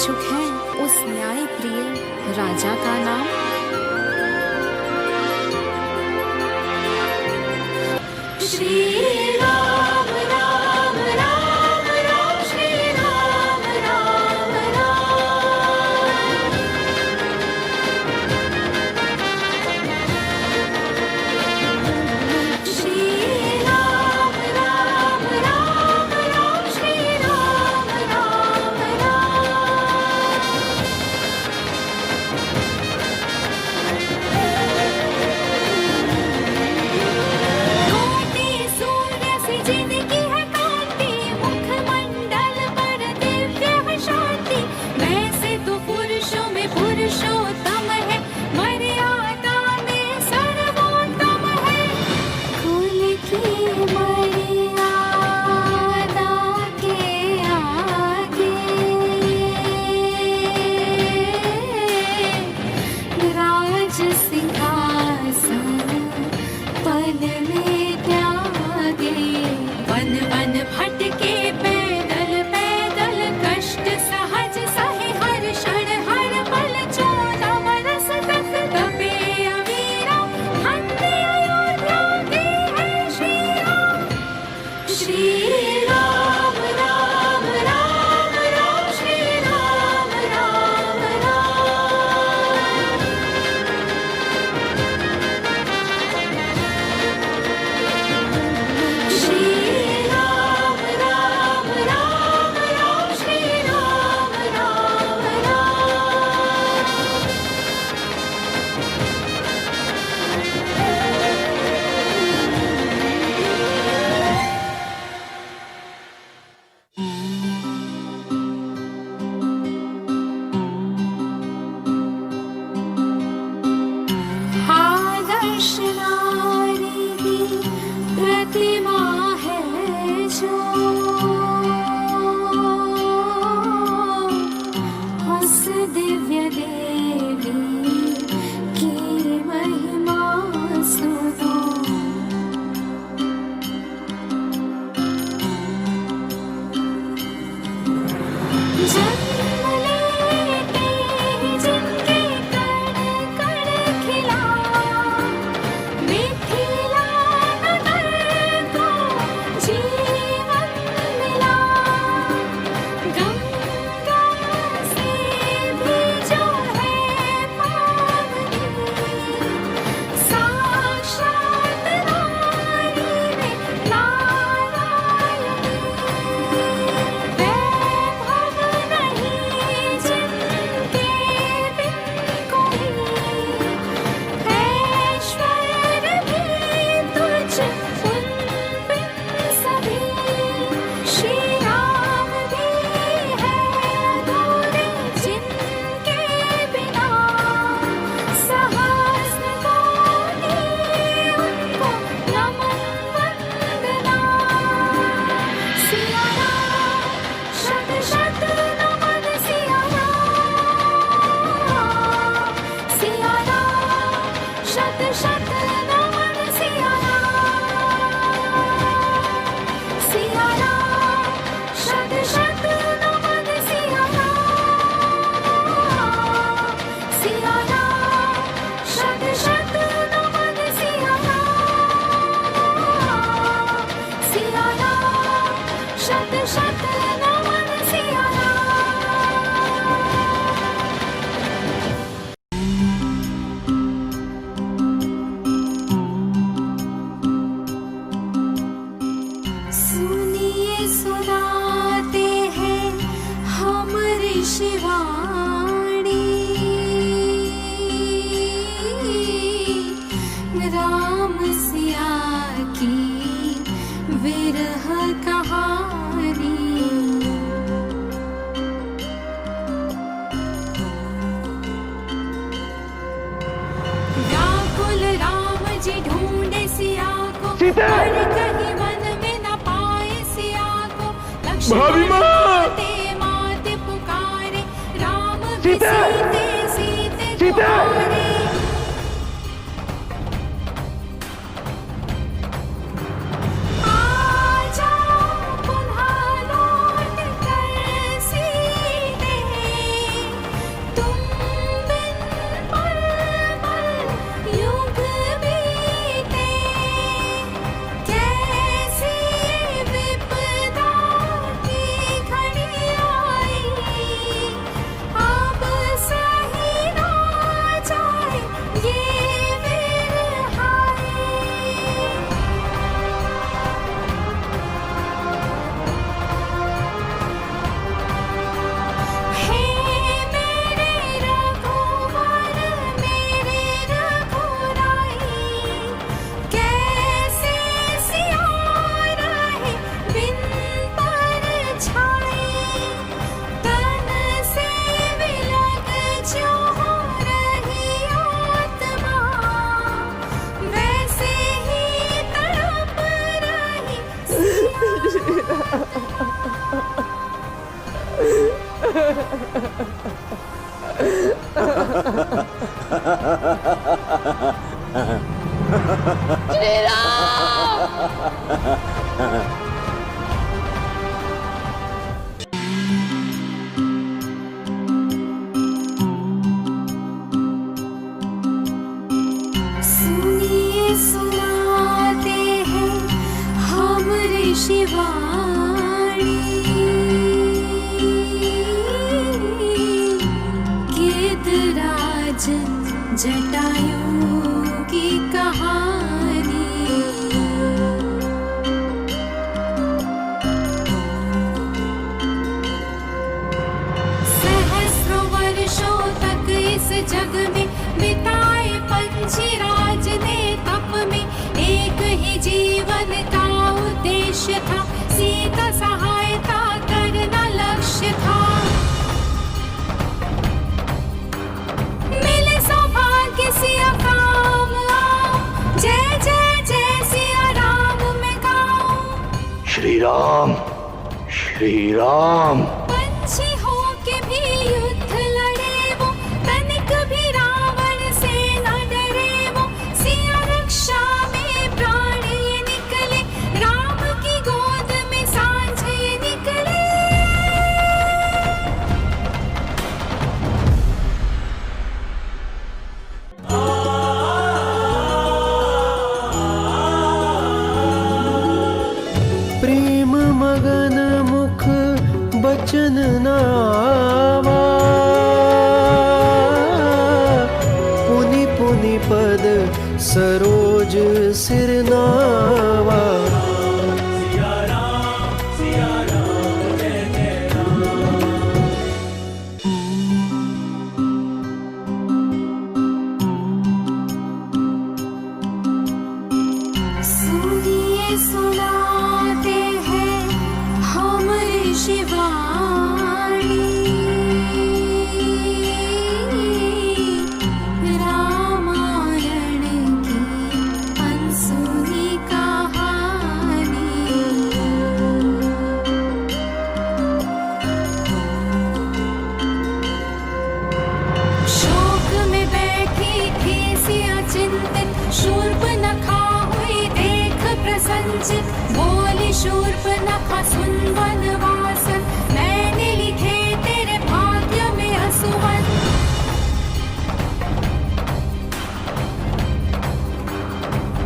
इच्छुक हैं उस न्याय प्रिय राजा का नाम। श्री राम राम राम राम, श्री राम राम राम। श्री राम राम राम राम, श्री राम राम रोटी सूर्य से जिनकी है कांति, मुखमंडल पर दिव्य है शांति। वैसे तो पुरुषों में पुरुषोत्तम है, मर्यादा में सर्वोत्तम है। कुल की मर्यादा के आगे राज सिंहासन पल में त्यागे। वन वन भटके पैदल पैदल, कष्ट सहज सहे हर क्षण हर पल। 14 बरस तक तपे अवीरा, धन्य अयोध्या के है श्री राम। श्री राम राम राम राम, श्री राम राम राम। श्री राम राम राम राम, श्री राम राम आदर्श नारी की प्रतिमा है जो, उस दिव्य देवी की महिमा सुनो। जन्म लेते ही जिनके कण कण खिला, मिथिला नगर को जीवन मिला। गंगा से भी जो है पावनी, साक्षात नारी में नारायणी। वैभव नहीं जिनके बिन कोई, ऐश्वर्य भी तुझ उन बिन सभी। श्री राम भी है अधूरे जिनके बिना, सहस्र कोटि उनको नमन वंदना। सिया राम शत शत नमन, सिया राम। सिया राम शत शत नमन, सिया राम। सिया राम शत शत नमन, सिया राम। सिया राम शत शत नमन, सिया राम। सिया राम शत शत नमन, सिया सुनिए सुनाते हैं हम ऋषिवाणी, राम सिया की विरह कहानी। व्याकुल राम जी ढूंढे सिया को, पर कहीं वन में न पाए सिया को। लक्ष्मण माते माते पुकारे, राम भी सीते सीते पुकारे। आजा पुनः लौट कर सीते, श्री राम। सुनिए सुनाते हैं हम ऋषिवाणी, गिद्धराज जटायु की कहानी। सहस्रों वर्षों तक इस जग में बिताए पंचराज ने तप में, एक ही जीवन का उद्देश्य था, सीता सहायता करना लक्ष्य था। मिले सौभाग्य सिया काम आओ, जय जय जय सिया राम मैं गाऊं। श्री राम, श्री राम। पंछी हो के भी युद्ध लड़े वो, तनिक भी रावण से न डरे वो। सिया रक्षा में प्राण ये निकले, राम की गोद में सांझ ये निकले। प्रेम मगन मुख बचन नावा, पुनि पुनि पद सरोज सिर नावा। सुनिए सुनाते हैं हम ऋषिवाणी, रामायण की अनसुनी कहानी। शोक में बैठी थी सिया चिंतित, शूर्पणखा हुई देख प्रसन्नचित। बोली शूर्पणखा सुन वनवास, मैंने लिखे तेरे भाग्य में असुवन।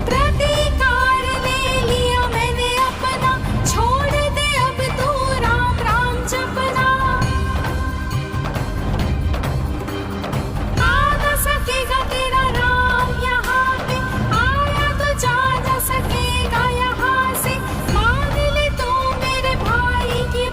प्रतिकार ले लिया मैंने अपना, छोड़ दे अब तू राम राम जपना। आ न सकेगा तेरा राम यहाँ पे, आया तो जा न सकेगा यहाँ से। मान ले तू मेरे भाई की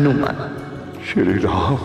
हनुमान। श्री राम।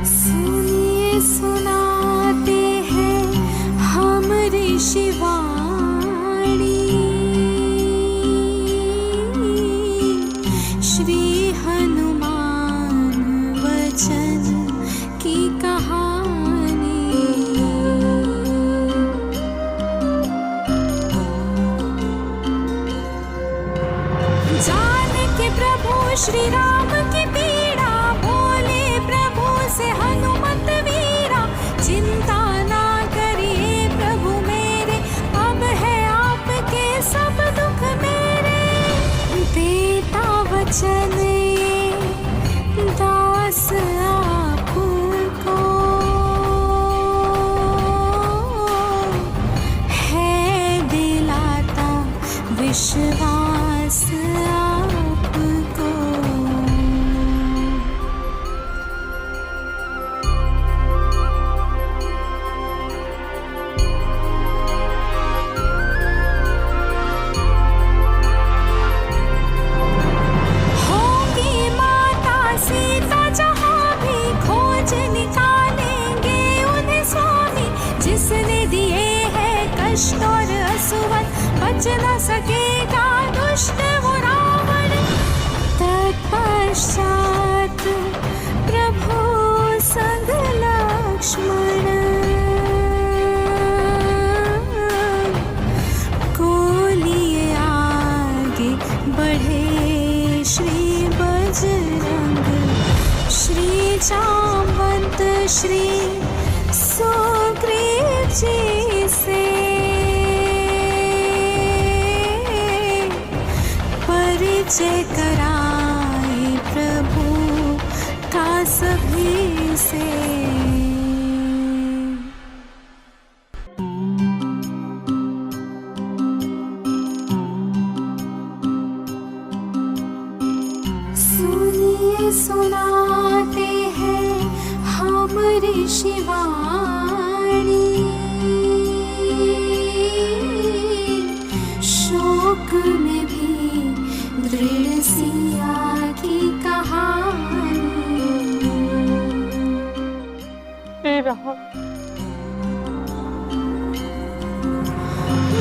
सुनिए सुनाते हैं हम ऋषिवाणी, श्री हनुमान वचन की कहानी। जान के प्रभु श्री राम की पीड़ा, बोले प्रभु से हनुमत वीरा। चिंता ना करिए प्रभु मेरे, अब है आपके सब दुख मेरे। देता वचन ये दास आपको, है दिलाता विश्वास आपको। होगी माता सीता जहाँ भी, खोज निकालेंगे उन्हें स्वामी। जिसने दिए हैं कष्ट और असुवन, बच न सकेगा दुष्ट वो रावण। तत्पश्चात प्रभु संग लक्ष्मण, को लिए आगे बढ़े श्री बजरंग। श्री जामवंत श्री सुग्रीव जी से परिचय कराए प्रभु का सभी से। सुनिए सुनाते हैं हम ऋषिवाणी, शोक में भी दृढ़ सिया की कहानी।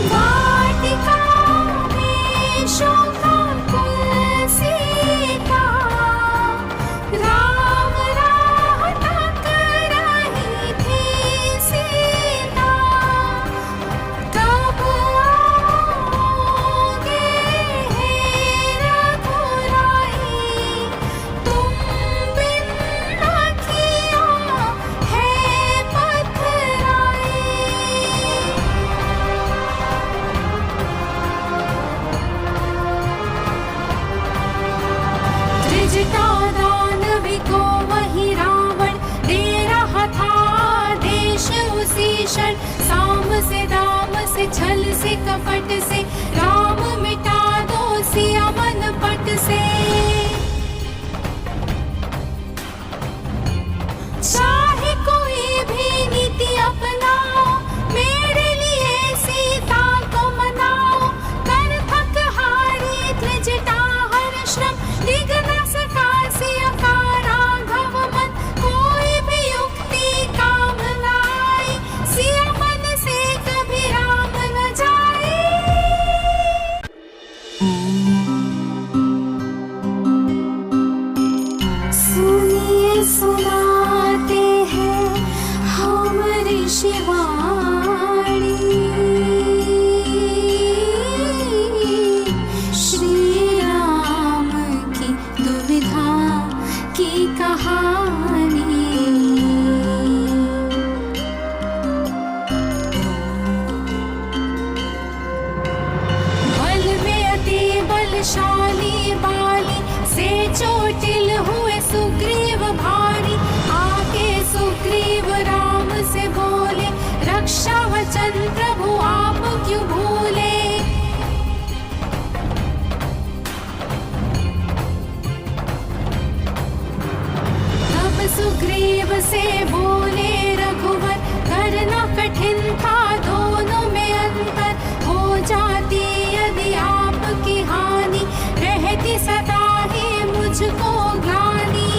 वाटिका में शोकाकुल सीता, राम राह तक रही थी सीता। कब आओगे हे रघुराई, तुम बिन अखियाँ है पथराई। त्रिजटा दानवी को वही रावण, दे रहा था देश उसी क्षण। साम से दाम से छल से कपट से, राम मिटा दो सिया मन पट से। चाहे कोई भी नीति अपनाओ, मेरे लिए सीता को मनाओ। कर थक हारी त्रिजटा हर श्रम, डिग न सका सिया का राघव मन। कोई भी युक्ति काम न आई, सिया मन से कभी राम न जाए। सुनिए सुनाते हैं हम ऋषिवाणी, श्री राम की दुविधा की कहानी। बल में अति बलशाली बाली, से चोटिल हुए सुग्रीव भारी। आके सुग्रीव राम से बोले, रक्षा वचन प्रभु आप क्यों भूले। तब सुग्रीव से बोले रघुवर, करना कठिन था दोनों में अंतर। हो जाती यदि आपकी हानि, रहती सदा ही मुझको ग्लानि।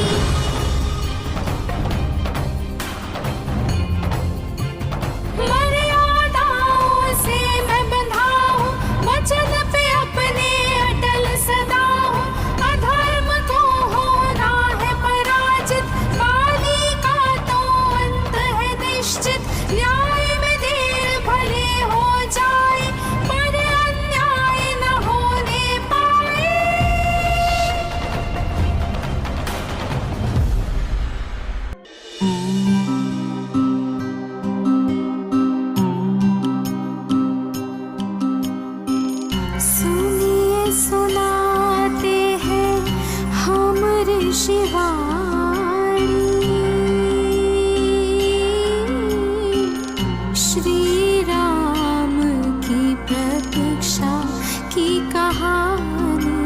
मर्यादाओं से मैं बंधा हूँ, वचन पे अपने अटल सदा हूँ। अधर्म को होना है पराजित, बाली का तो अंत है निश्चित। न्याय में देर भले हो जाए, पर अन्याय न होने पाए। सुनिए सुनाते हैं हम ऋषिवाणी, श्री राम की प्रतीक्षा की कहानी।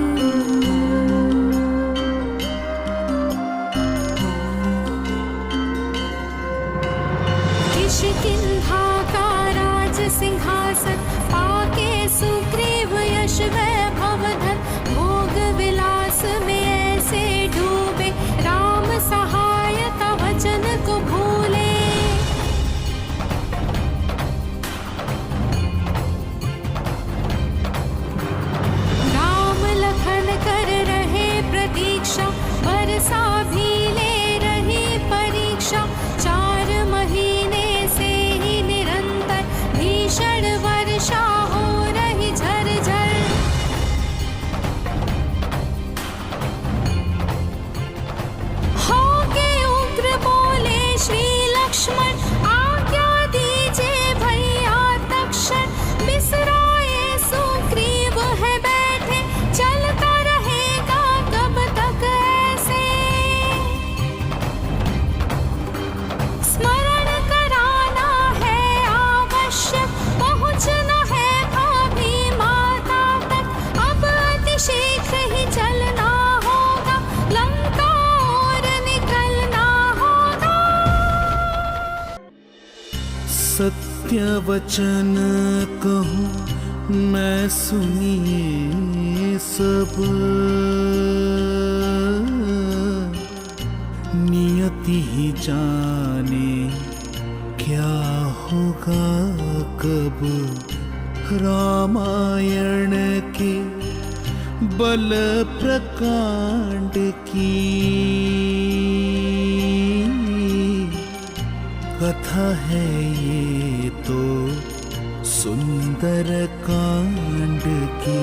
किष्किंधा का राज सिंहासन, पाके सुग्रीव यश वैभव धन। भोग विलास में ऐसे डूबे, राम सहाय का वचन को भूले। राम लखन कर रहे प्रतीक्षा, बरसा भी ले रही परीक्षा। 4 महीने से ही निरंतर, भीषण वर्षा हो रही झरझर। होके उग्र बोले श्री लक्ष्मण, आज्ञा दीजिए भैया तक्षण। बिसराए सुग्रीव है बैठे, चलता रहेगा कब तक ऐसे। स्मरण कराना है आवश्यक, पहुँचना है भाभी माता तक। अब अति शीघ्र ही चलना होगा, लंका और निकलना होगा। सत्य वचन कहूँ मैं सुनिए सब, नियति ही जाने क्या होगा कब। रामायण के बल प्रकांड की कथा है ये तो, सुंदर कांड की।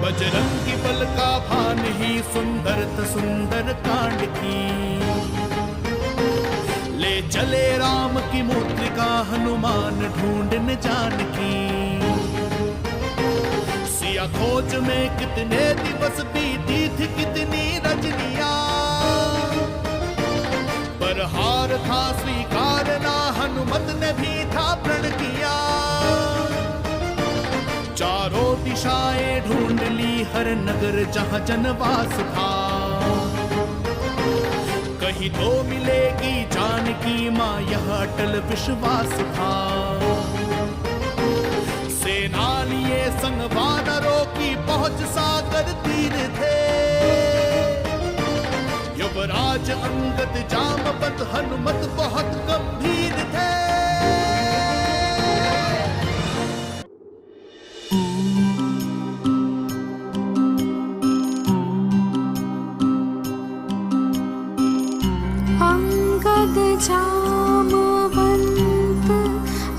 बजरंगी बल का भान ही सुंदर कांड की। ले चले राम की मुद्रिका, हनुमान ढूंढने जानकी। सिया खोज में कितने दिवस बीती थी, कितनी रजनियां। पर हार था स्वीकार ना, हनुमत ने भी था प्रण किया। चारों दिशाएं ढूंढ ली, हर नगर जहां जनवास था। कहीं तो मिलेगी जानकी मां, यह अटल विश्वास था। सेना लिए संग वानरों की पहुंच सागर तीर थे। युवराज अंगद जामवंत हनुमत बहुत गंभीर थे। अंगद जामवंत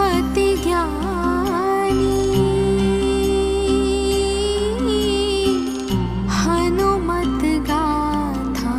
अति ज्ञानी, हनुमत गाथा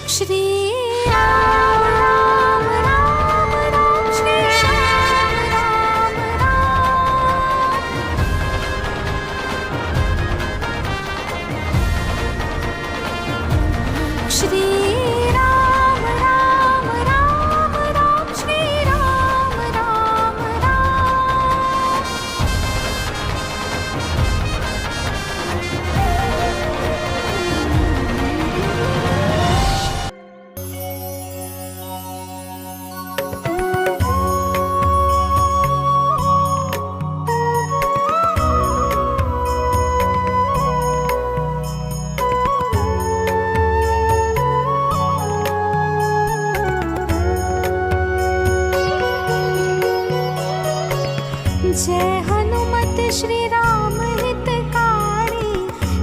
श्री राम राम राम राम श्री राम राम राम श्री राम राम राम राम श्री राम राम राम जय हनुमत श्री राम हितकारी,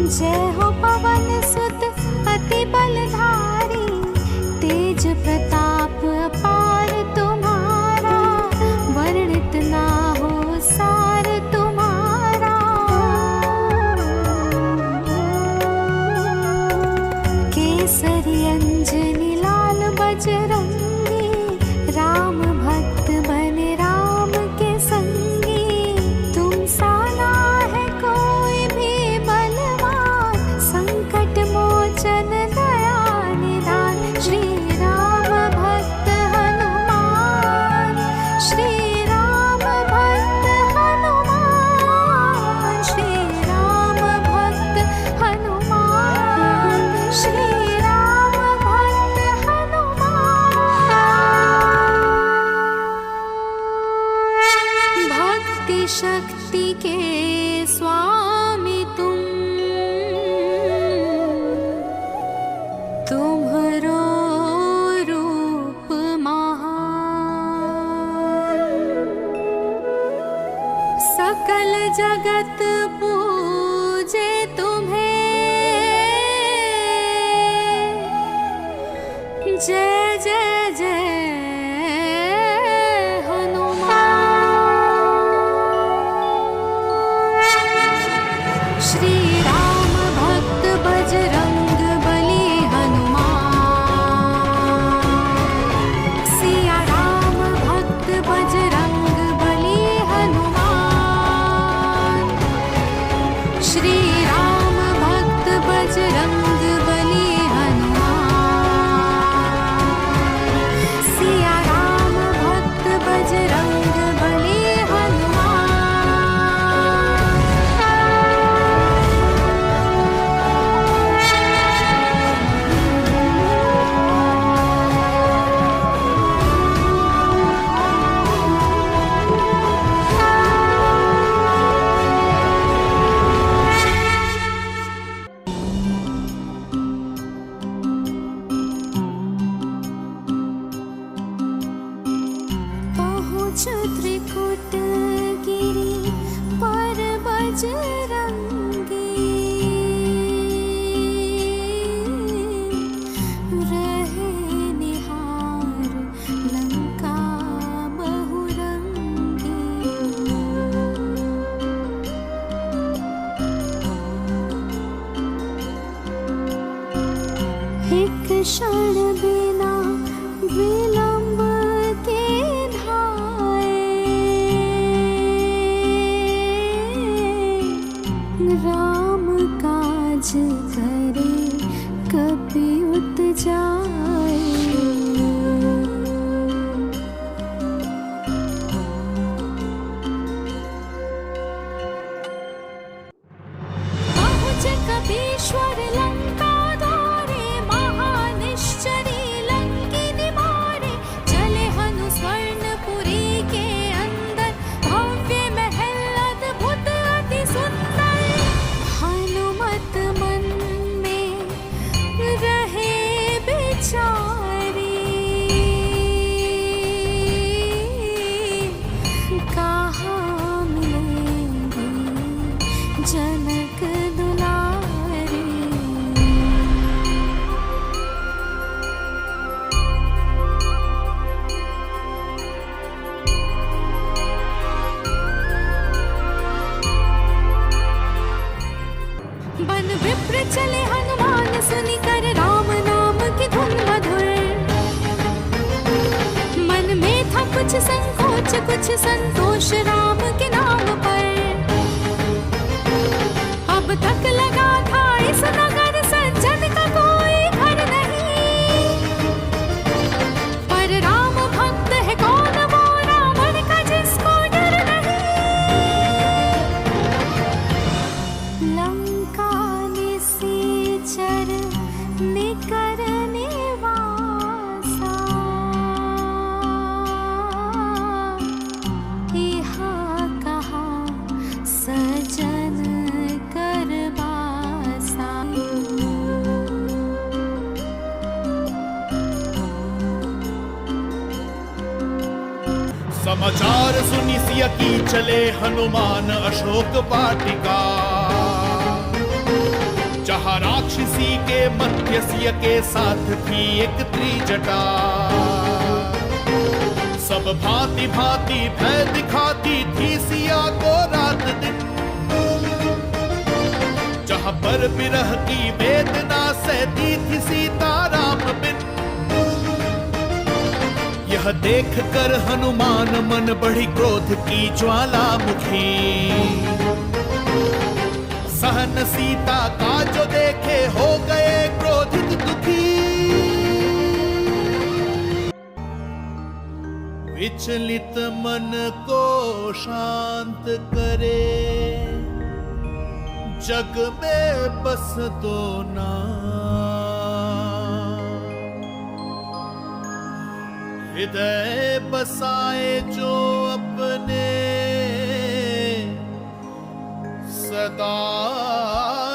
जय हो पवन सुत अति बलधारी, तेज प्रताप अपार तुम्हारा, वर्णित ना हो सार तुम्हारा। केसरी अंजनी लाल बजरंगी, राम भक्त बने राम के संगी। तुम साना है कोई भी बलवान, संकट मोचन दया निधान। श्री राम भक्त हनुमान, श्री राम भक्त हनुमान, श्री राम भक्त हनुमान, श्री राम भक्त हनुमान। भक्ति शक्ति के स्वामी तुम्हरो रूप महान। सकल जगत पूजे तुम्हें, जय जय जय हनुमान। श्री राम भक्त बजरंग बली हनुमान, सिया राम भक्त बजरंग बली हनुमान। श्री राम भक्त बजरंग बली हनुमान, सिया राम भक्त बजरंग बली पहुँच त्रिकुट गिरि पर बजरंगी, रहे निहार लंका बहुरंगी। एक क्षण बिना विलंब के राम काज करे कपियुत जाए। पहुँच कपीश्वर लंका द्वारे, महानिश्चरी लंकिनी मारे। चल संतोष राम के नाम पर। अब तक लगा था इस नगर सज्जन का कोई घर नहीं, पर राम भक्त है कौन वो रावण का जिसको डर नहीं। लंका निशाचर निकरने वासा, यहाँ कहाँ सजन करवासा। समाचार सुनी सिया की चले हनुमान अशोक वाटिका, जहाँ राक्षसी के मध्य सिया के साथ थी एक त्रिजटा। सब भांति भांति भय दिखाती थी सिया को रात दिन, जहाँ पर विरह की वेदना सहती थी सीता राम बिन। यह देख कर हनुमान मन बढ़ी क्रोध की ज्वालामुखी, सहन सीता का जो देखे हो गए क्रोधित दुखी। विचलित मन को शांत करे, जग में बस दो नाम। हृदय बसाए जो अपने सदा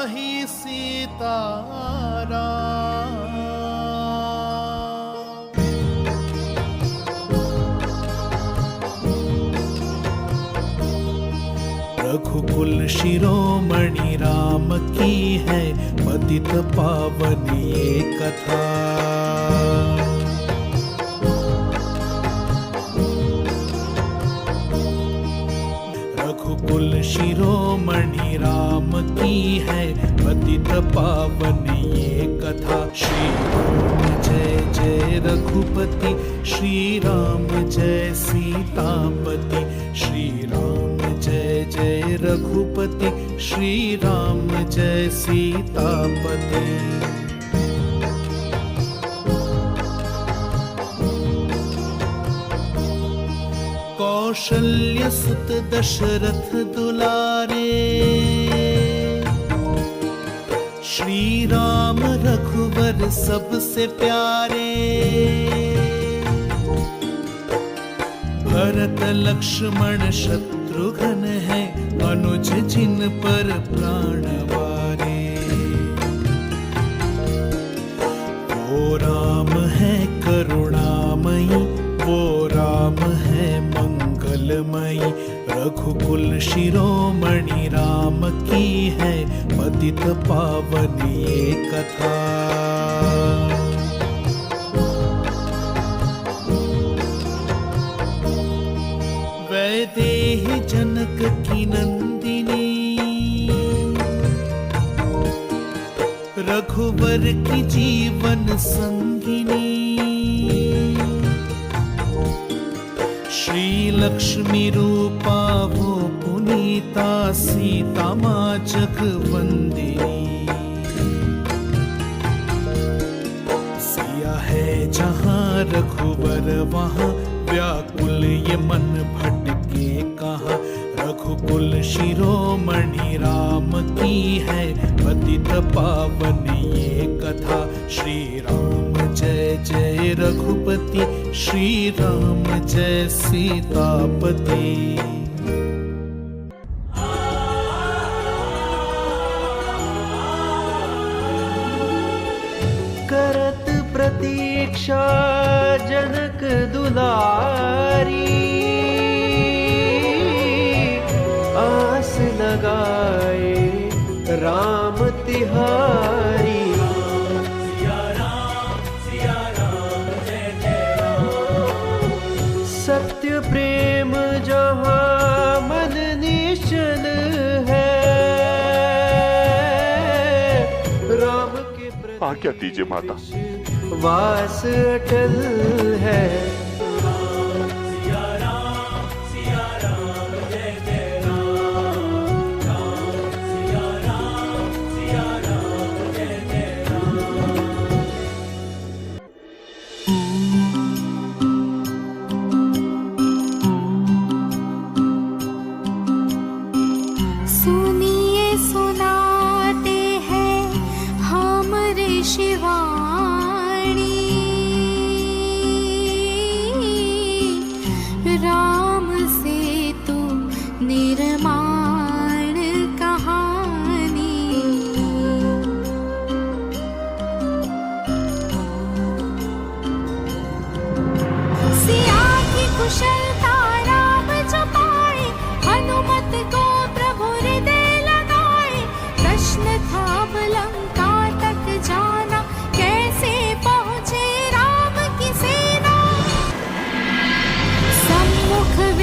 ही सीताराम। रघुकुल शिरोमणि राम की है पतित पावन ये कथा। रघुकुल शिरोमणि राम की है पतित पावन ये कथा। श्री राम जय जय रघुपति, श्री राम जय सीतापति। श्री राम जय जय रघुपति, श्री राम जय सीतापति। कौशल्य सुत दशरथ दुलारे, श्री राम रघुवर सबसे प्यारे। भरत लक्ष्मण शत्रुघ्न है अनुज जिन पर प्राण वारे। वो राम है करुणामयी, वो राम है मंगलमयी। रघुकुल शिरोमणि राम की है पतित पावन ये कथा। वैदेही जनक की नंदिनी, रघुवर की जीवन संगिनी। श्री लक्ष्मी रूपा वो पुनीता, सीता माँ जगवंदिनी। सिया है जहाँ रघुवर वहाँ, व्याकुल ये मन भटके कहाँ। रघुकुल शिरोमणि राम की है पतित पावन ये कथा। श्री राम जय जय रघुपति, श्री राम जय सीतापति। करत प्रतीक्षा जनक दुलारी, आस लगाए राम तिहारी। सत्य प्रेम जहाँ मन निश्चल है, राम के प्रति आज्ञा दीजिए माता। वास अटल है।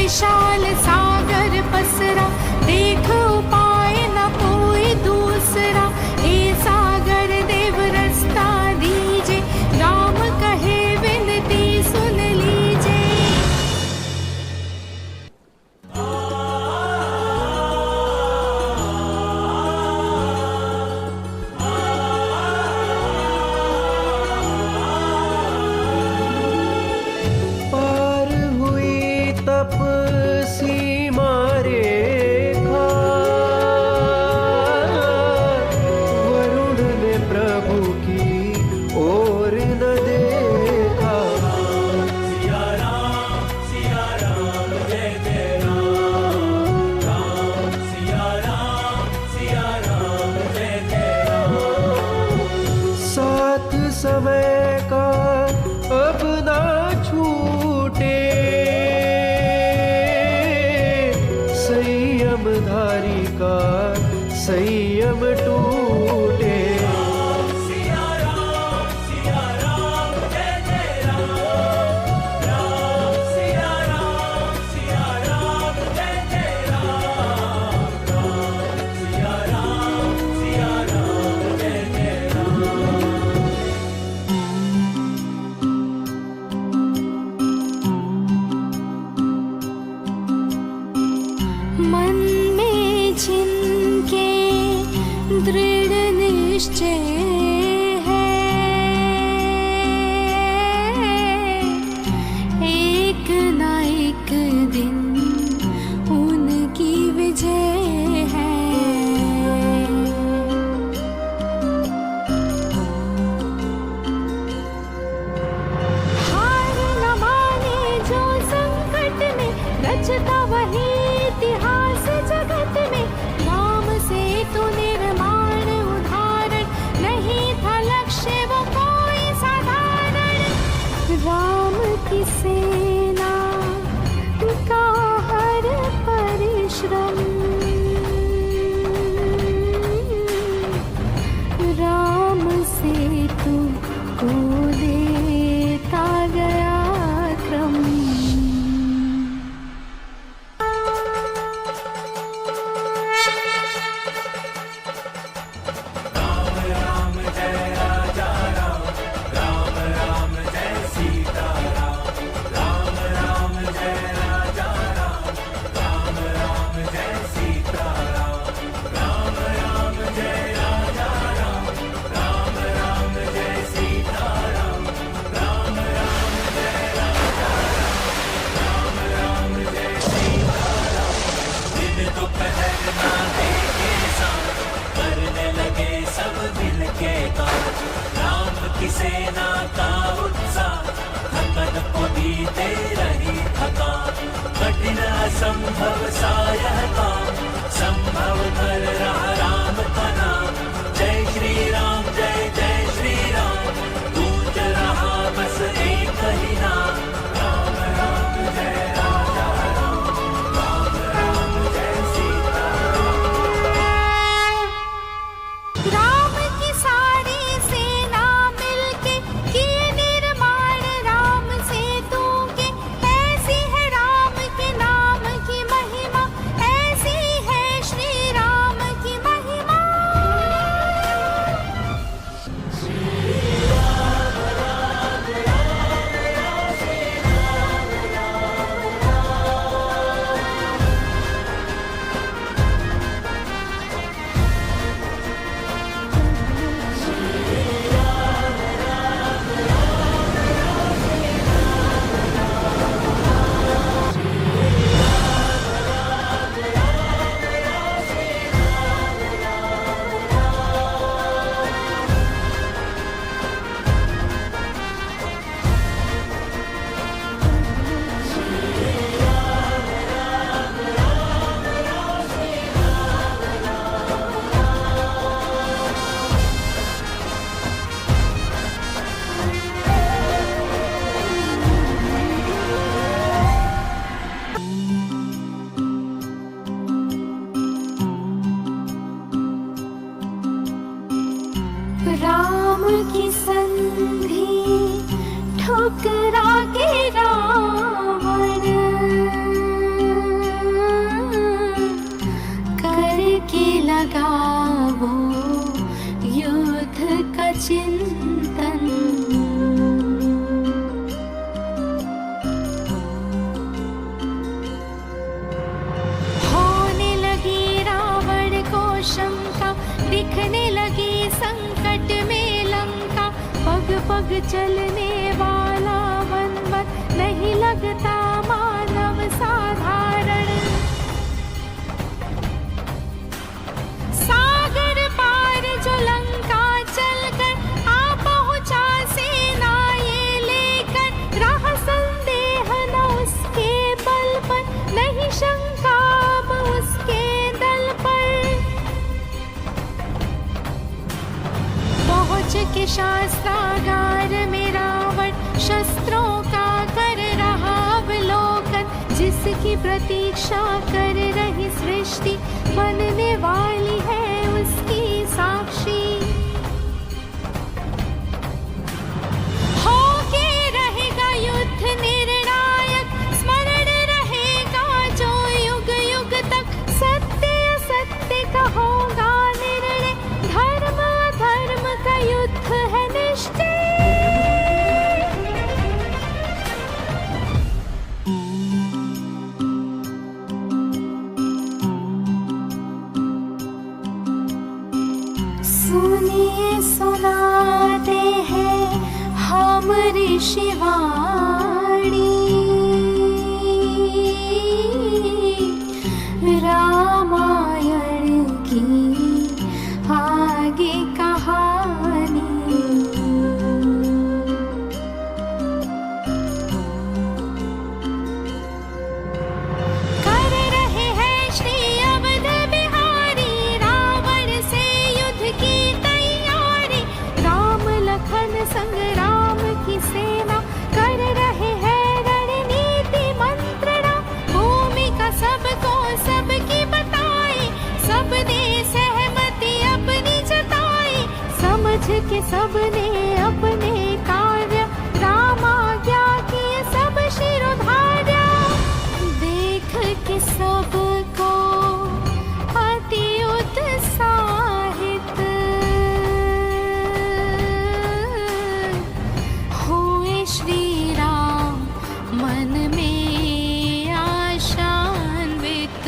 विशाल सागर पसरा, देख उपाय न कोई दूसरा। हे सागर देव रास्ता दीजे, राम कहे विनती सुन लीजे। पार हुई तप सीमा रेखा, वरुण ने प्रभु की ओर न देखा। साथ समय का अब ना छूटे, संयम धारी का संयम टूटे। मन में जिनके दृढ़ निश्चय है, एक ना एक दिन उनकी विजय है। हार न माने जो संकट में, रचता वही इतिहास जगत में। राम से तू निर्माण उदाहरण, नहीं था लक्ष्य वो कोई साधारण। राम की सेना का हर परिश्रम, राम से तू को देता गया क्रम। चलने वाला वनवत नहीं लगता मानव साधारण। सागर पार जो लंका चलकर आ पहुंचा सेना ये लेकर, राह संदेह न उसके बल पर, नहीं शंका अब उसके दल पर। पहुंच के शास्त्रागार में रावण शस्त्रों का कर रहा अवलोकन, जिसकी प्रतीक्षा कर रही सृष्टि बनने वाली है उसकी साक्षी। होके रहेगा युद्ध निर्णायक, स्मरण रहेगा जो युग युग तक, सत्य असत्य का होगा निर्णय, धर्म अधर्म का युद्ध है निश्चय। सुनिए सुनाते हैं हम ऋषिवाणी, रामायण की आगे कहानी। कर रहे हैं श्री अवध बिहारी रावण से युद्ध की तैयारी, राम लखन संग राम की सेना कर रहे हैं रणनीति मंत्रणा। भूमिका सबको सबकी बताई, सबने सहमति अपनी जताई, समझ के सबने अपने कार्य, राम आज्ञा किए सब शिरोधार्य। देख के सबको अति उत्साहित, हुए श्री राम मन में आशान्वित।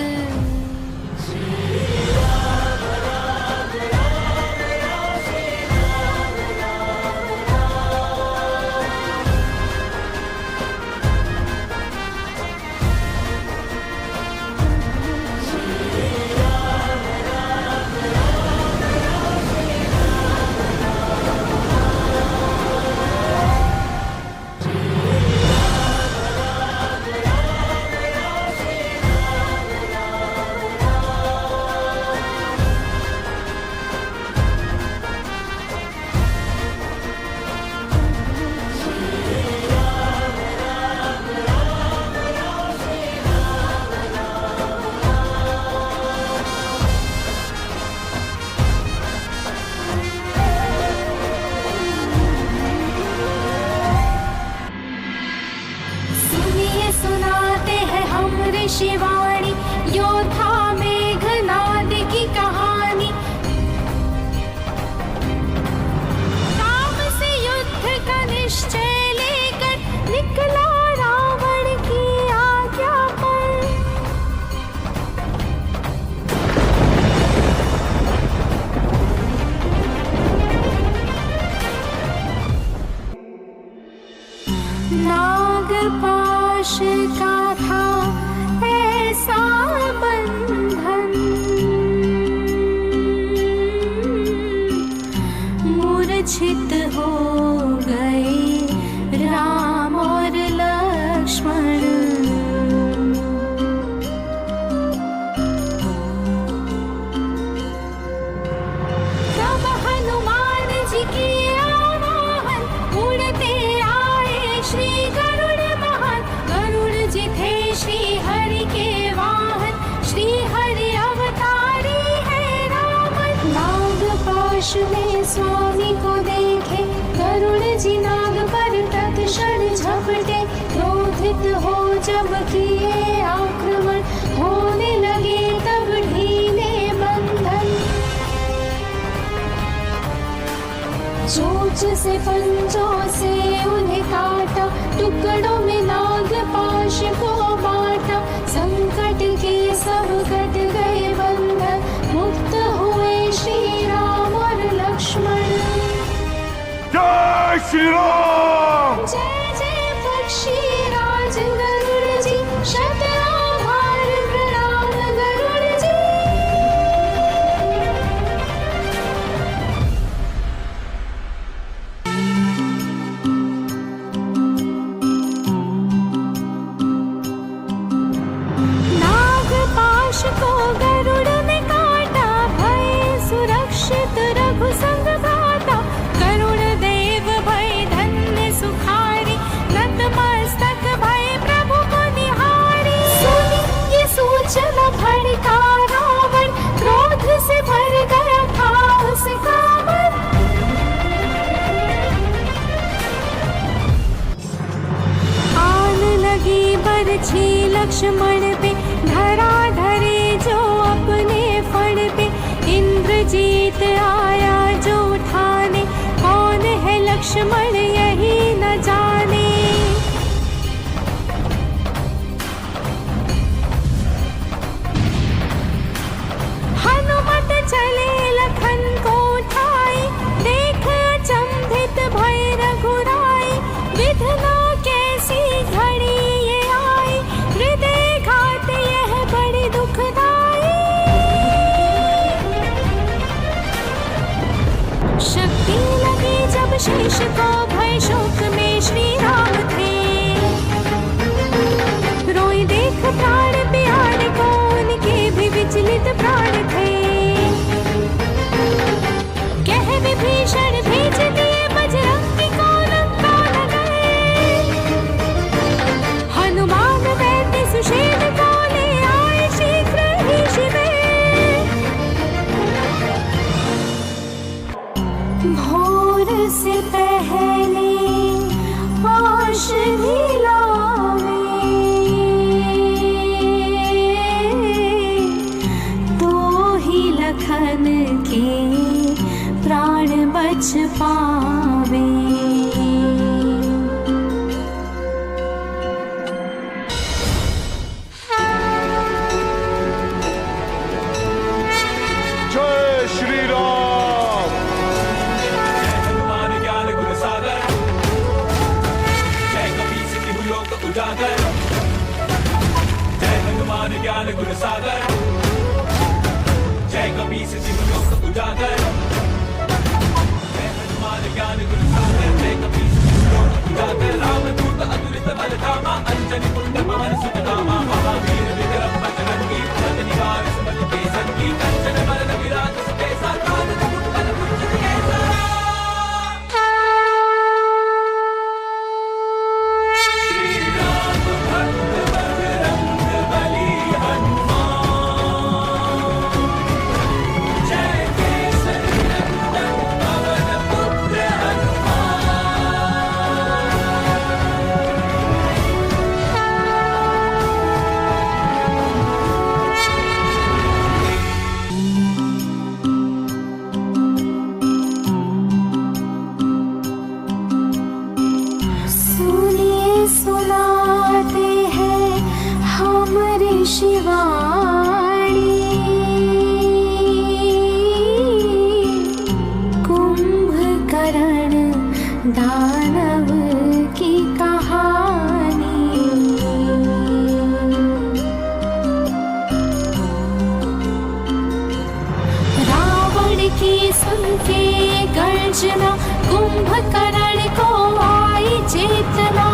सुनिए सुनाते हैं हम ऋषिवाणी, योद्धा मेघनाद की कहानी। राम से युद्ध का निश्चय लेकर निकला रावण की आज्ञा पर। नागपाश का था ऐसा बंधन, मूर्छित हो गए राम और लक्ष्मण। तब हनुमान जी की आवाहन, उड़ते आए श्री गरुड़ महान। गरुड़ जी थे श्री हरि के वाहन, श्री हरि अवतारी है रावण। नागपाश में स्वामी को देखे, गरुड़ जी नाग पर तत्क्षण झपटे। क्रोधित हो जब किए आक्रमण, होने लगे तब ढीले बंधन। चोंच से पंजों से उन्हें काटा, टुकड़ों में नागपाश को बांटा। संकट के सब कट गए बंधन, मुक्त हुए श्री राम और लक्ष्मण। जय श्री राम। बरछी लक्ष्मण पे, धरा धरे जो अपने फण पे। इंद्रजीत आया जो ठाने, कौन है लक्ष्मण यही न जाने। हनुमत चले लखन को उठाई, देख अचंभित भय रघुराई। विधना कैसी घड़ी ये आई, हृदय घात यह बड़ी दुखदाई। शक्ति लगी जब शेष को, भय शोक में श्री राम थे। रोई देख प्राण प्यारे को, उनके भी विचलित प्राण थे। कह विभीषण भेज दिए, बजरंगी को लंका न गए। हनुमान दैत्य सुषेण को ले आए, शीघ्र ही शिवे। भोर से पहले औषधि लावे, तो ही लखन के प्राण बच पावे। जय श्री राम। हनुमान ज्ञान गुण सागर, जय कपीस तिहु लोक उजागर। जय हनुमान ज्ञान गुण सागर, जय कपीस तिहु लोक उजागर। जय हनुमान ज्ञान गुण सागर, जय कपीस तिहु लोक उजागर। रामदूत अतुलित बल धामा, अंजनी पुण्य पवन सुत नामा। महावीर विक्रम बजरंगी, कुमति निवार सुमति के संगी। कंचन बरन विराज सुबेसा, कानन कुंडल कुंचित केसा। सुनिए सुनाते हैं हम ऋषिवाणी, कुंभकर्ण दानव की कहानी। रावण की सुन के गर्जना, कुंभकर्ण को आई चेतना।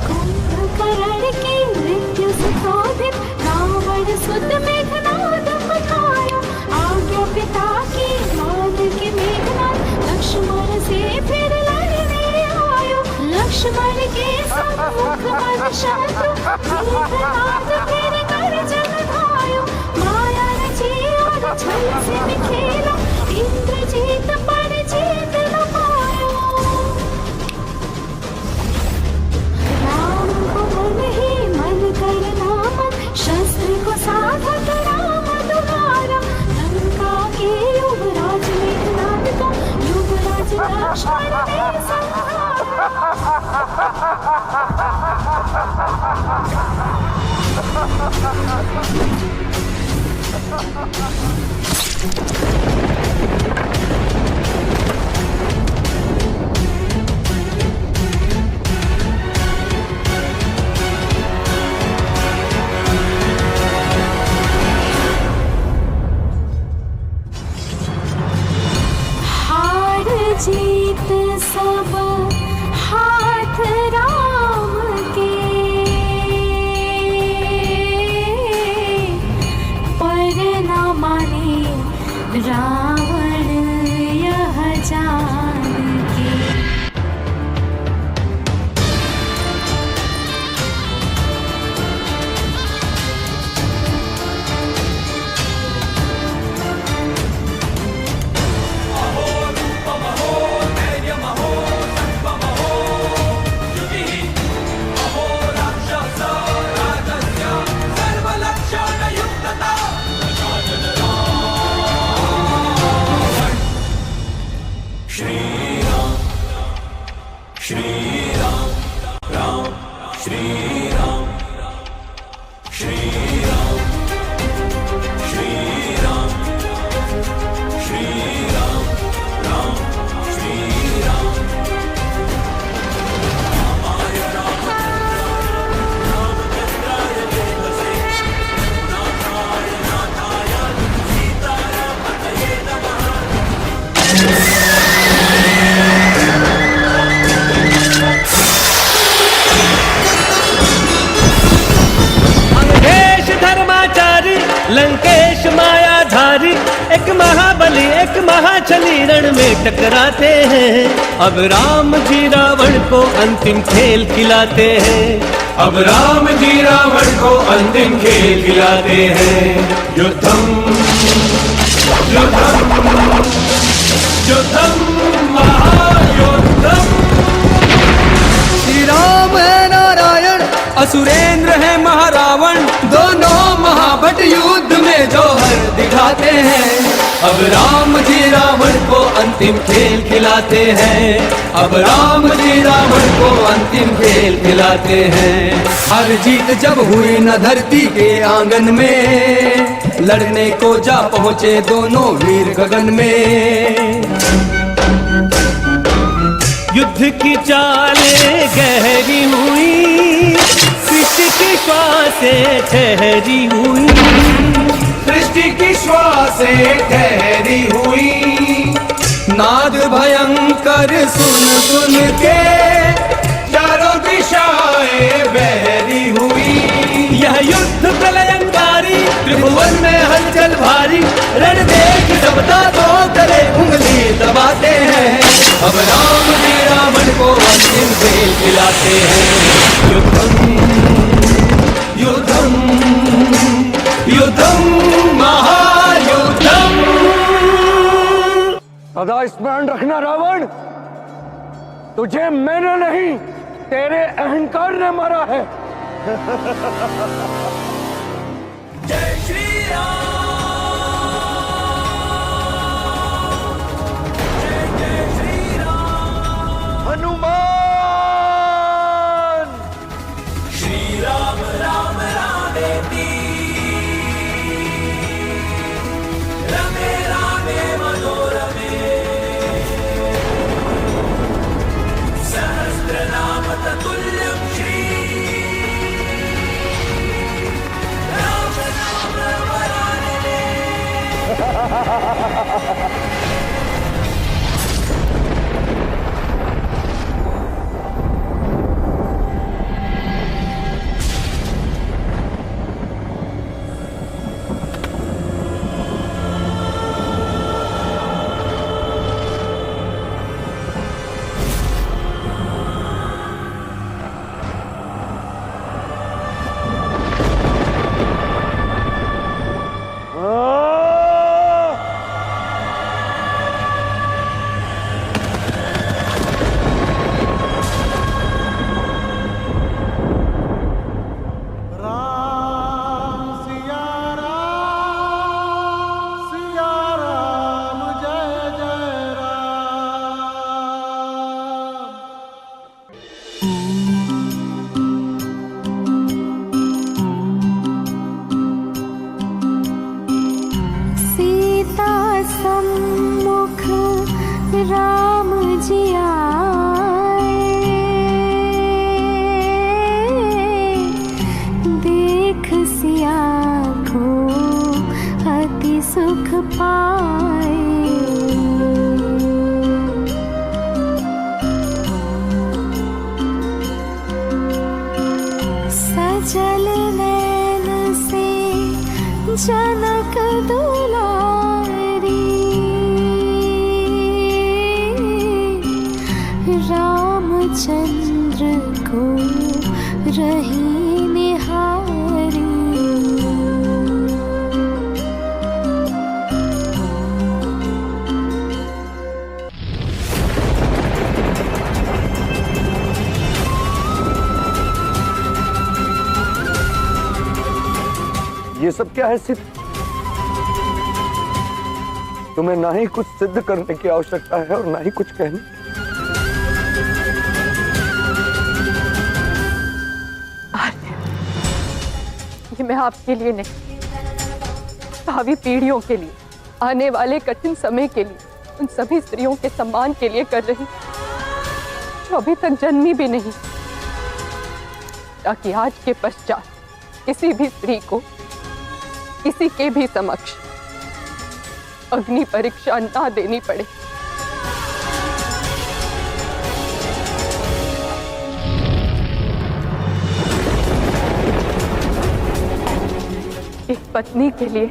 कुंभकर्ण की मृत्यु से क्रोधित रावण सुत मेघनाद उठाया। आज्ञा पिता की मान के मेघनाद लक्ष्मण से फिर लड़ने आयो। लक्ष्मण के सम्मुख मन शत्रु मेघनाद फिर गर्जन धायो। माया रची और छल से खेला इंद्रजीत पर जीत न पायो। राम को मन ही मन करना मन शस्त्र को साधक राम दुलारा। लंका के युवराज मेघनाद को युवराज लक्ष्मण ने संहारा। हार जीत सब हाथ राम के, पर न माने रावण यह जान के। लंकेश मायाधारी, एक महाबली एक महाछली रण में टकराते हैं। अब राम जी रावण को अंतिम खेल खिलाते हैं। अब राम जी रावण को अंतिम खेल खिलाते हैं। युद्धम युद्धम युद्धम महायुद्धम। श्री राम है नारायण, असुरेंद्र है महारावण, दोनों महाभट युद्ध में जौहर दिखाते हैं। अब राम जी रावण को अंतिम खेल खिलाते हैं। अब राम जी रावण को अंतिम खेल खिलाते हैं। हर जीत जब हुई न धरती के आंगन में, लड़ने को जा पहुँचे दोनों वीर गगन में। युद्ध की चालें गहरी हुई, सृष्टि की श्वासें ठहरी हुई। सृष्टि की श्वासें ठहरी हुई। नाद भयंकर सुन सुन के चारों दिशाएं बहरी हुई। यह युद्ध प्रलयंकारी, त्रिभुवन में हलचल भारी। रण देख सबदा तो करे उंगली दबाते हैं। अब राम जी रावण को अंतिम खेल खिलाते हैं। युद्धम युद्धम युद्धम महायुद्धम। सदा स्मरण रखना रावण, तुझे मैंने नहीं तेरे अहंकार ने मारा है। जय श्री राम, जय जय श्री राम। हनुमान श्री राम राम रामेति, रमे रामे मनोरमे, सहस्रनाम ततुल्यं श्री राम नाम वरानने। जल नैन से जनक दुलारी, रामचंद्र को रही निहारी। ये सब क्या है सिद्ध? तुम्हें ना ही कुछ सिद्ध करने की आवश्यकता है और ना ही कुछ कहने। ये मैं आपके लिए नहीं, भावी पीढ़ियों के लिए, आने वाले कठिन समय के लिए, उन सभी स्त्रियों के सम्मान के लिए कर रही जो अभी तक जन्मी भी नहीं, ताकि आज के पश्चात किसी भी स्त्री को किसी के भी समक्ष अग्नि परीक्षा ना देनी पड़े। एक पत्नी के लिए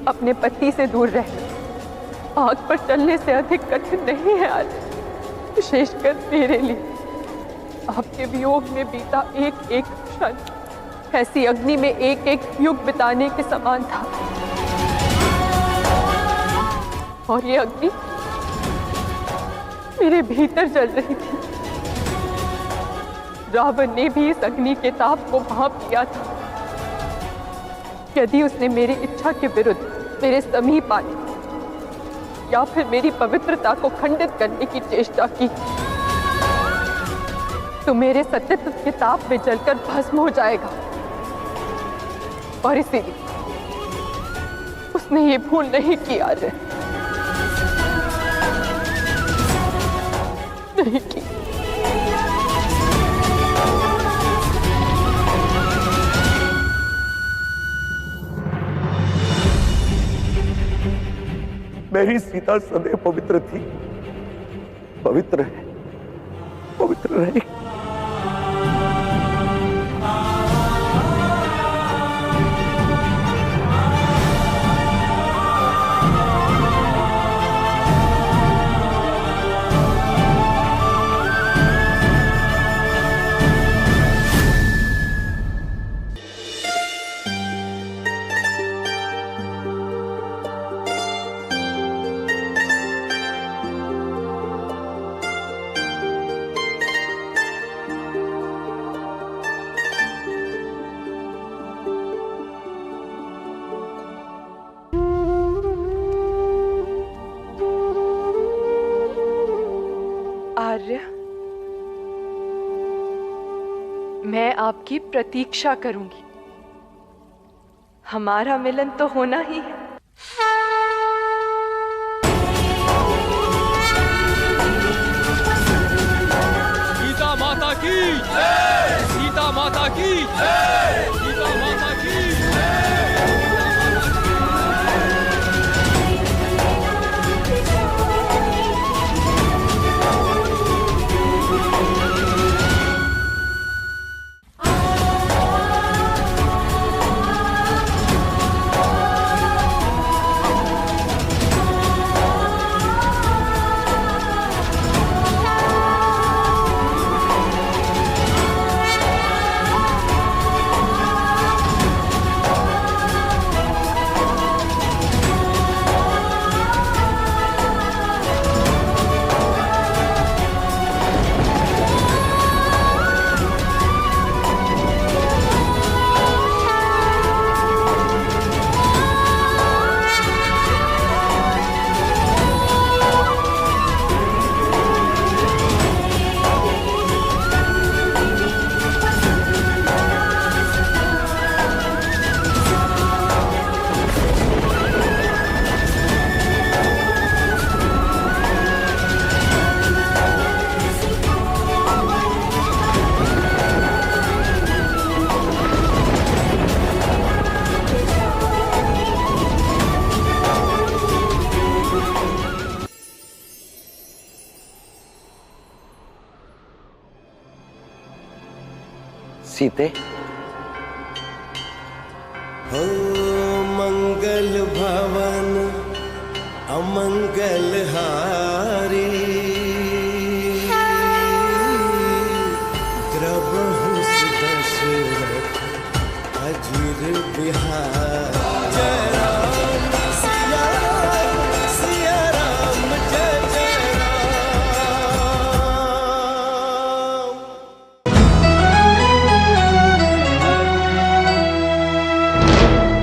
अपने पति से दूर रहना आग पर चलने से अधिक कठिन नहीं है आज, विशेषकर मेरे लिए। आपके वियोग में बीता एक एक क्षण ऐसी अग्नि में एक एक युग बिताने के समान था। और ये अग्नि मेरे भीतर जल रही थी। रावण ने भी इस अग्नि के ताप को भांप लिया था। यदि उसने मेरी इच्छा के विरुद्ध मेरे समीप आने या फिर मेरी पवित्रता को खंडित करने की चेष्टा की तो मेरे सत्यत्व के ताप में जलकर भस्म हो जाएगा। और इसीलिए उसने ये भूल नहीं किया है, नहीं की। मेरी सीता सदैव पवित्र थी, पवित्र है, पवित्र रहेगी। आर्य, मैं आपकी प्रतीक्षा करूंगी। हमारा मिलन तो होना ही है। सीता माता की जय, सीता माता की जय, सीता माता की सीते, हर